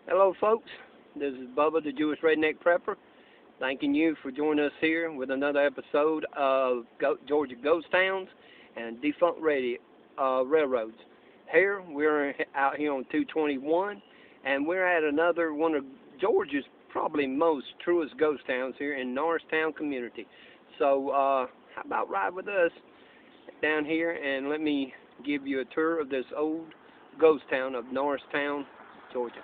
Hello, folks. This is Bubba, the Jewish Redneck Prepper, thanking you for joining us here with another episode of Georgia Ghost Towns and Defunct Railroads. Here, we're out here on 221, and we're at another one of Georgia's probably most truest ghost towns here in Norristown community. So, how about ride with us down here and let me give you a tour of this old ghost town of Norristown, Georgia.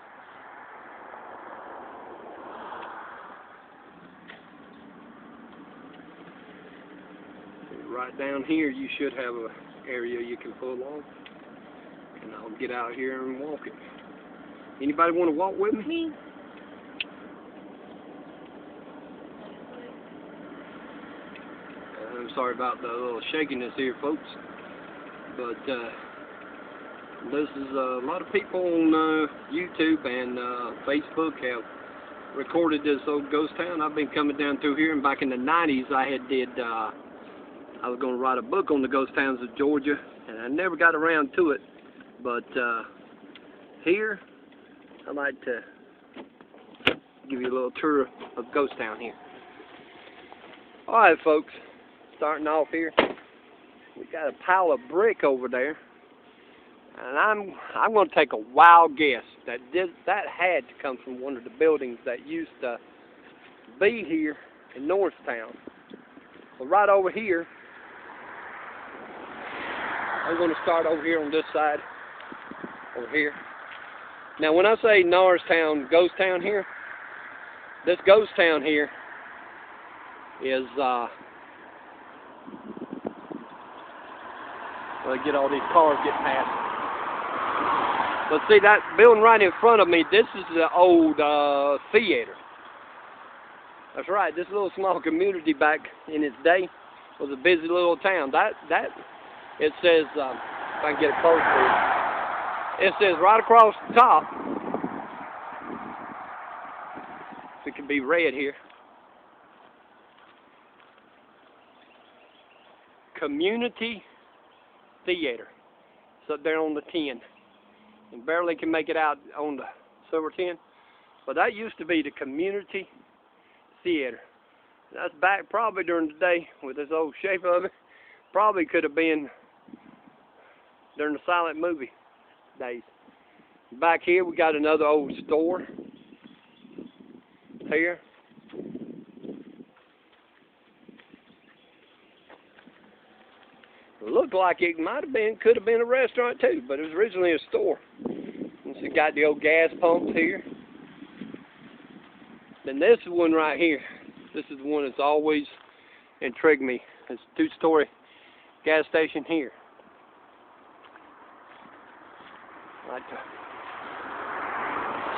Right down here, you should have an area you can pull on, and I'll get out here and walk it. Anybody want to walk with me? I'm sorry about the little shakiness here, folks, but this is a lot of people on YouTube and Facebook have recorded this old ghost town. I've been coming down through here, and back in the 90s I was going to write a book on the ghost towns of Georgia, and I never got around to it. But here, I'd like to give you a little tour of ghost town here. All right, folks, starting off here, we got a pile of brick over there, and I'm going to take a wild guess that had to come from one of the buildings that used to be here in Norristown. Well, right over here. I'm going to start over here on this side, over here. Now, when I say Norristown ghost town here, this ghost town here is, get all these cars get past. But see, that building right in front of me, this is the old theater. That's right, this little small community back in its day was a busy little town. It says, if I can get it close to you, it says right across the top, if it can be read here, Community Theater. It's up there on the 10. And barely can make it out on the silver 10. But that used to be the Community Theater. That's back probably during the day with this old shape of it. Probably could have been during the silent movie days. Back here we got another old store here. It looked like it could have been a restaurant too, but it was originally a store. And so you got the old gas pumps here. Then this one right here, this is the one that's always intrigued me. It's a two-story gas station here.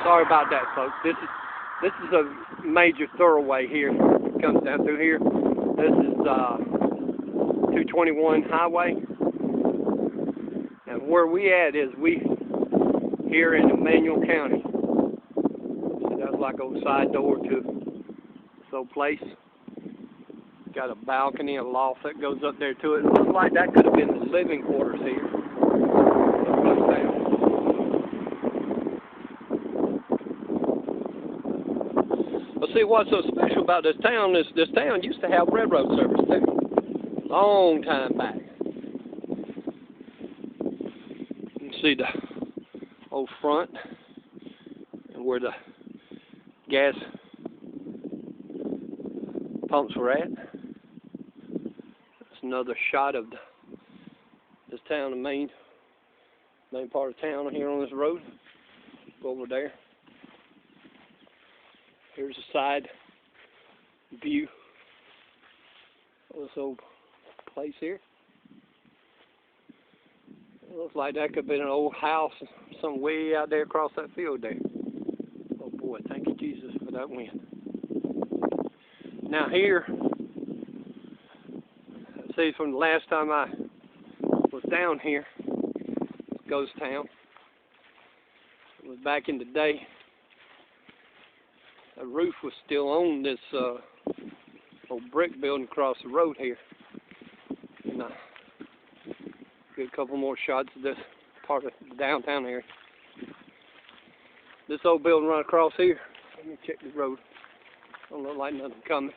Sorry about that, folks. This is a major thoroughway here. It comes down through here. This is 221 highway, and where we at is we here in Emanuel County. So that's like a side door to this old place. Got a balcony, a loft that goes up there to it. It looks like that could have been the living quarters here. Well, see, what's so special about this town is this town used to have railroad service too. Long time back. You can see the old front and where the gas pumps were at. That's another shot of this town, the main part of town here on this road. Go over there. Here's a side view of this old place here. It looks like that could have been an old house, some way out there across that field there. Oh boy, thank you Jesus for that wind. Now here, see, from the last time I was down here, this ghost town, it was back in the day. The roof was still on this old brick building across the road here. And get a couple more shots of this part of the downtown area. This old building right across here. Let me check the road. Don't look like nothing coming.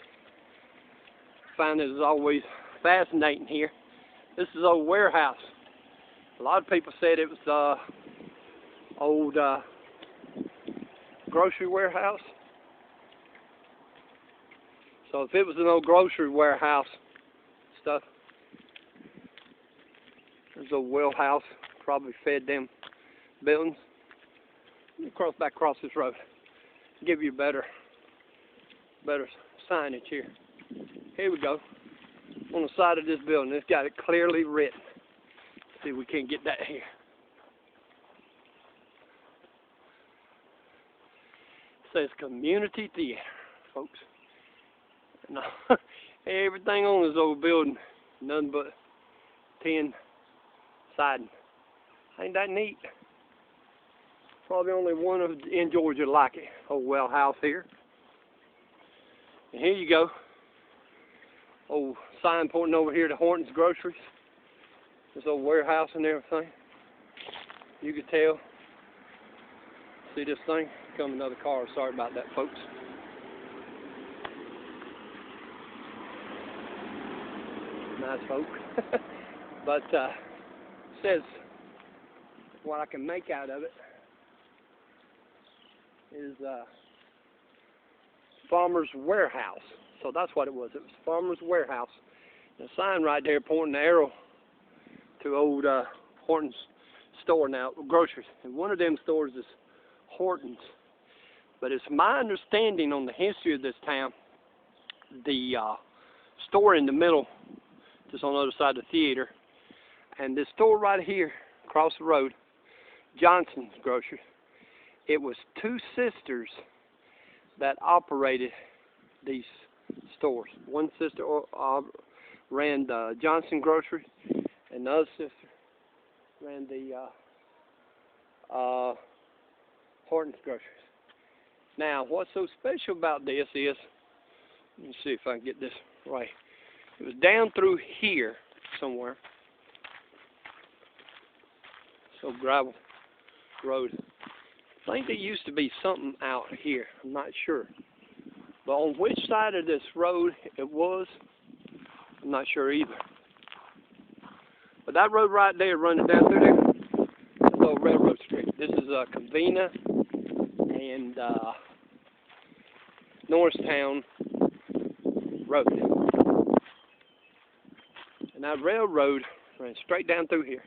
Find it as always fascinating here. This is old warehouse. A lot of people said it was old grocery warehouse. So if it was an old grocery warehouse stuff, there's a well house, probably fed them buildings. Let me back across this road. Give you better signage here. Here we go. On the side of this building, it's got it clearly written. See if we can't get that here. It says community theater, folks. No, everything on this old building, nothing but tin siding. Ain't that neat? Probably only one in Georgia like it. Old well house here. And here you go. Old sign pointing over here to Horton's Groceries. This old warehouse and everything. You could tell. See this thing? Come another car. Sorry about that, folks. Nice folk. But says what I can make out of it is Farmer's Warehouse. So that's what it was. It was Farmer's Warehouse. The sign right there pointing the arrow to old Horton's store now, groceries. And one of them stores is Horton's. But it's my understanding on the history of this town, the store in the middle, just on the other side of the theater, and this store right here across the road, Johnson's Grocery, it was two sisters that operated these stores. One sister ran the Johnson Grocery, and the other sister ran the Horton's Groceries. Now, what's so special about this is, let me see if I can get this right. It was down through here somewhere. So gravel road. I think there used to be something out here. I'm not sure. But on which side of this road it was, I'm not sure either. But that road right there running down through there, that's old Railroad Street. This is Covina and Norristown Road. And that railroad ran straight down through here.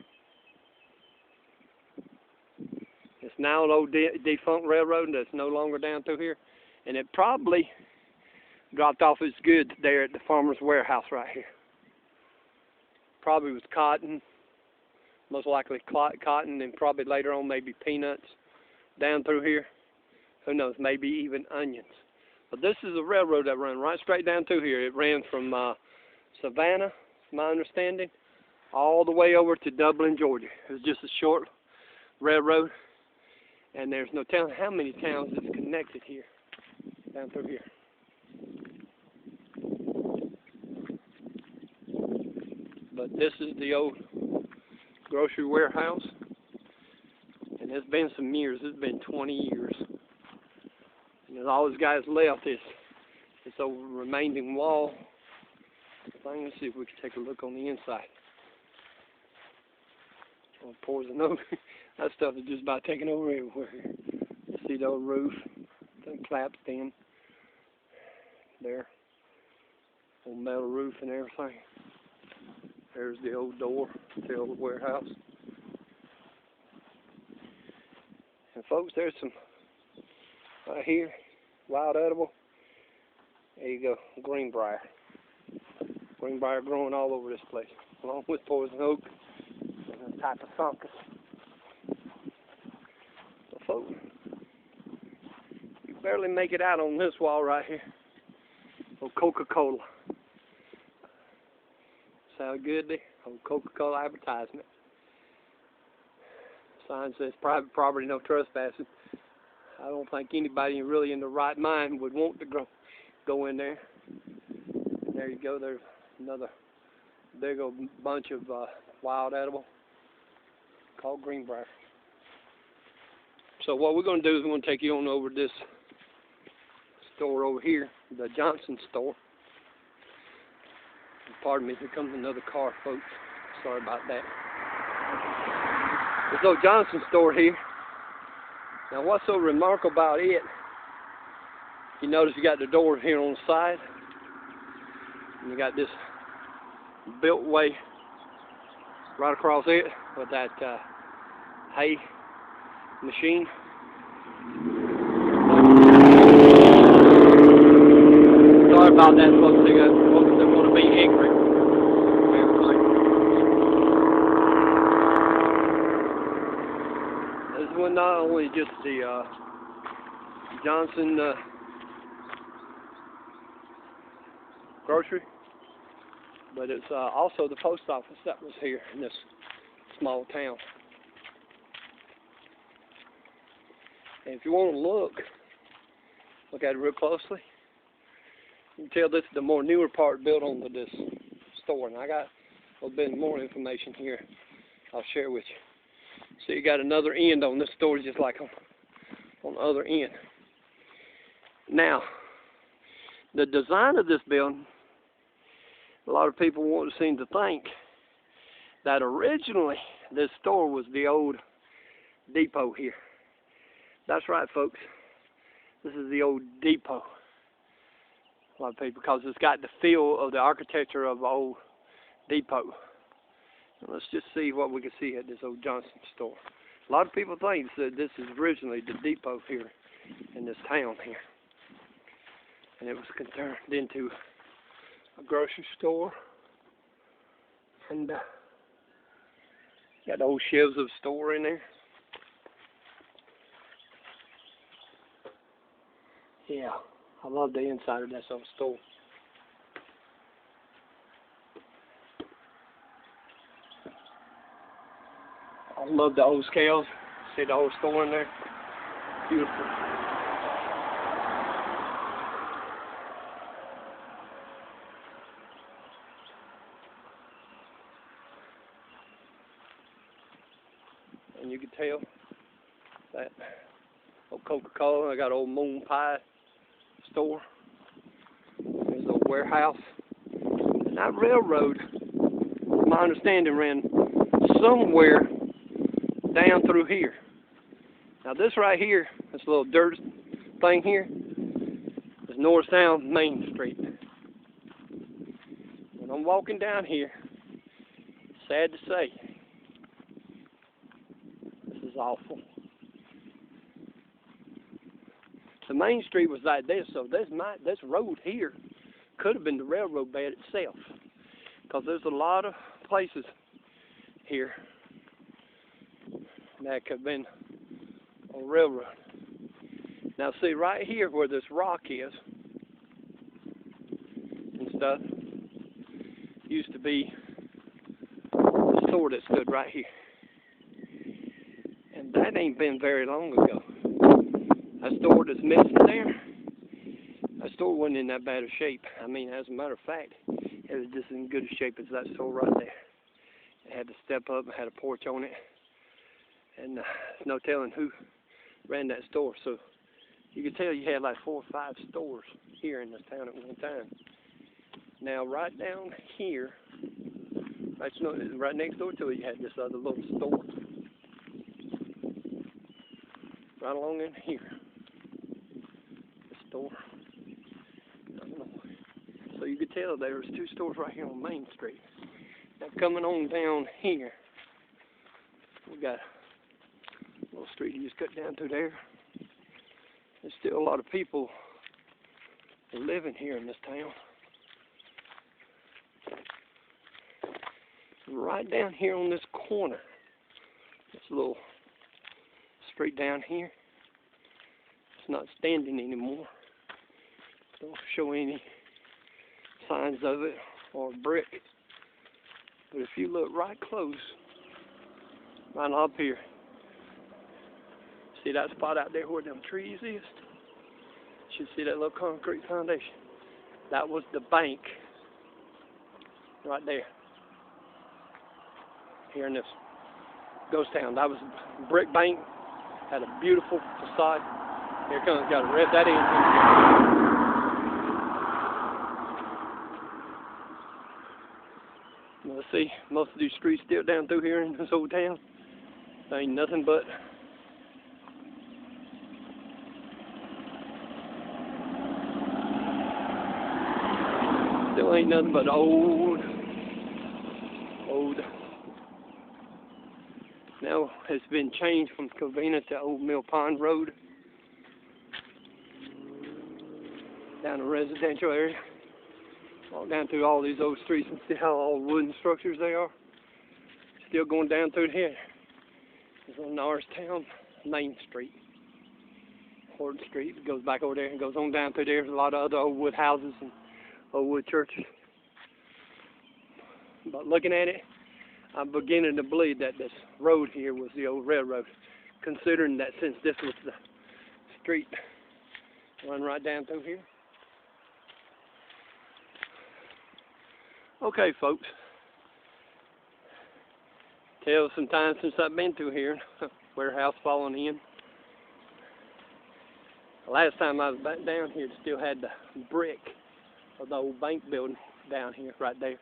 It's now an old defunct railroad that's no longer down through here. And it probably dropped off its goods there at the Farmer's Warehouse right here. Probably was cotton, most likely cotton, and probably later on maybe peanuts down through here. Who knows, maybe even onions. But this is a railroad that ran right straight down through here. It ran from Savannah, my understanding, all the way over to Dublin, Georgia. It was just a short railroad, and there's no telling how many towns it's connected here, down through here. But this is the old grocery warehouse, and it's been some years. It's been 20 years. And all those guys left is this old remaining wall. Let's see if we can take a look on the inside. Oh, poison oak. That stuff is just about taking over everywhere. You see the old roof, the collapsed in there, old metal roof and everything. There's the old door to the old warehouse. And folks, there's some right here, wild edible. There you go, greenbrier. Greenbrier growing all over this place, along with poison oak and a type of fungus. So folks, you barely make it out on this wall right here. Old Coca-Cola. Sound good there? Old Coca-Cola advertisement. Sign says private property, no trespassing. I don't think anybody really in the right mind would want to go in there. And there you go, there's another big old bunch of wild edible called greenbrier. So what we're going to do is we're going to take you on over to this store over here, the Johnson store. Pardon me, here comes another car, folks. Sorry about that. This old Johnson store here. Now what's so remarkable about it, you notice you got the doors here on the side. And you got this built way right across it with that hay machine. Sorry about that, folks. They got folks that want to be ignorant. This one not only just the Johnson grocery, but it's also the post office that was here in this small town. And if you want to look at it real closely, you can tell this is the more newer part built onto this store. And I got a little bit more information here I'll share with you. So you got another end on this store just like on the other end. Now, the design of this building, a lot of people seem to think that originally this store was the old depot here. That's right, folks. This is the old depot. A lot of people, because it's got the feel of the architecture of the old depot. Now let's just see what we can see at this old Johnson store. A lot of people think that this is originally the depot here in this town here. And it was turned into a grocery store. And got the old shelves of the store in there. Yeah, I love the inside of that old store. I love the old scales. See the old store in there? Beautiful. And you can tell that old Coca-Cola. I got old Moon Pie store. There's a warehouse. And that railroad, my understanding, ran somewhere down through here. Now this right here, this little dirt thing here, is Norristown Main Street. When I'm walking down here, sad to say, this is awful. The main street was like this, so this road here could have been the railroad bed itself, because there's a lot of places here that could have been a railroad. Now see right here where this rock is and stuff, used to be the store that stood right here. And that ain't been very long ago. That store that's missing there, that store wasn't in that bad of shape. I mean, as a matter of fact, it was just in good shape as that store right there. It had to step up, it had a porch on it, and there's no telling who ran that store. So you could tell you had like 4 or 5 stores here in this town at one time. Now right down here, right next door to it, you had this other little store. Right along in here. Store. I don't know. So you could tell there's 2 stores right here on Main Street. Now coming on down here, we got a little street you just cut down through there. There's still a lot of people living here in this town. Right down here on this corner, this little street down here, it's not standing anymore. Don't show any signs of it or brick. But if you look right close, right up here, see that spot out there where them trees is? You should see that little concrete foundation. That was the bank right there. Here in this ghost town. That was a brick bank Had a beautiful facade. Here comes, got to rev that engine. Let's see, most of these streets still down through here in this old town. There ain't nothing but still ain't nothing but old. Now it's been changed from Covina to Old Mill Pond Road. Down the residential area. Walk down through all these old streets and see how all wooden structures they are. Still going down through here. It's on Norristown Main Street. Horton Street. It goes back over there and goes on down through there. There's a lot of other old wood houses and old wood churches. But looking at it, I'm beginning to believe that this road here was the old railroad, considering that since this was the street run right down through here. Okay, folks. Tell some time since I've been through here. Warehouse falling in. The last time I was back down here, it still had the brick of the old bank building down here, right there.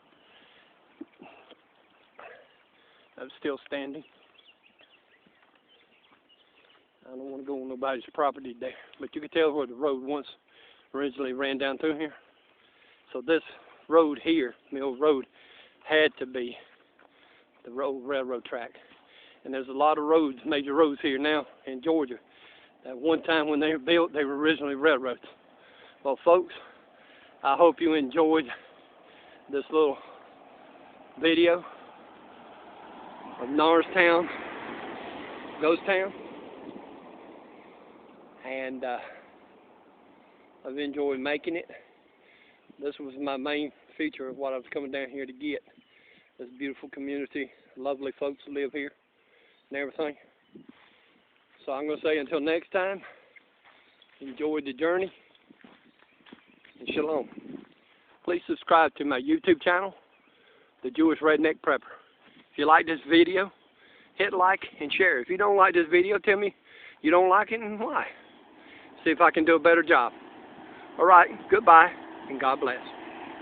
That was still standing. I don't want to go on nobody's property there, but you can tell where the road once originally ran down through here. So this road here, Mill Road, had to be the railroad track. And there's a lot of roads, major roads here now in Georgia, that one time when they were built, they were originally railroads. Well, folks, I hope you enjoyed this little video of Norristown Ghost Town, and I've enjoyed making it. This was my main feature of what I was coming down here to get. This beautiful community, lovely folks who live here and everything. So I'm going to say until next time, enjoy the journey and shalom. Please subscribe to my YouTube channel, The Jewish Redneck Prepper. If you like this video, hit like and share. If you don't like this video, tell me you don't like it and why. See if I can do a better job. Alright, goodbye and God bless.